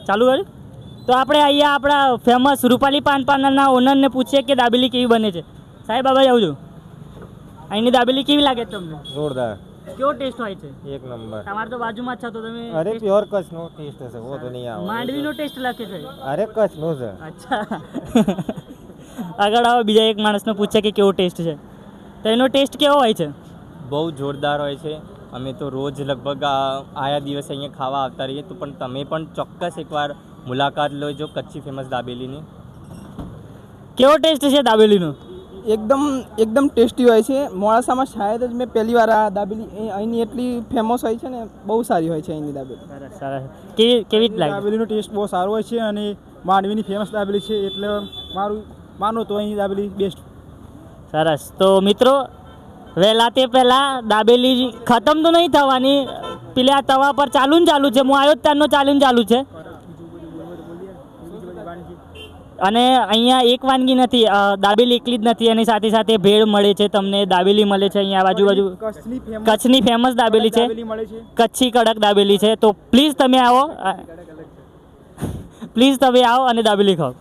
ચાલુ કર્યું તો આપણે અહીંયા આપણા ફેમસ રૂપાલી પાન પાર્લરના ઓનરને પૂછીએ કે દાબેલી કેવી બને છે. સાહેબ બાબા જાઉં છું, અહીંની દાબેલી કેવી લાગે છે તમને? જોરદાર, કેવો ટેસ્ટ હોય છે? એક નંબર. તમારે તો બાજુમાં જ છો તો તમે અરે પ્યોર કચ્છ નો ટેસ્ટ હશે, વો તો નહીં આવે. માંડવીનો ટેસ્ટ લાગે છે? અરે કચ્છ નો છે. અચ્છા. આગળ આવો, બીજા એક માણસને પૂછે કે કેવો ટેસ્ટ છે. તો એનો ટેસ્ટ કેવો હોય છે? બહુ જોરદાર હોય છે. અમે તો રોજ લગભગ આયા દિવસે અહીંયા ખાવા આવતા રહીએ, તો પણ તમે પણ ચોક્કસ એકવાર મુલાકાત લેજો કચ્છી ફેમસ દાબેલીની. કેવો ટેસ્ટ છે દાબેલીનો? એકદમ ટેસ્ટી હોય છે. મોડાસામાં શાયદ જ મેં પહેલી વાર આ દાબેલી અહીંની એટલી ફેમસ હોય છે ને, બહુ સારી હોય છે અહીંની દાબેલી. સરસ સરસ. કેવી લાગે? દાબેલીનો ટેસ્ટ બહુ સારો હોય છે અને માંડવીની ફેમસ દાબેલી છે, એટલે મારું માનો તો અહીં દાબેલી બેસ્ટ. સરસ. તો મિત્રો, વહેલા તે પહેલાં દાબેલી ખતમ તો નહીં થવાની, પેલા તવા પર ચાલુ છે. હું આવ્યો ત્યારનો ચાલુ છે. અને અહીંયા એક વાનગી નથી, દાબેલી એકલી જ નથી, એની સાથે સાથે ભેળ મળે છે તમને, દાબેલી મળે છે અહીંયા બાજુ કચ્છની ફેમસ દાબેલી છે, કચ્છી કડક દાબેલી છે. તો પ્લીઝ તમે આવો અને દાબેલી ખાઓ.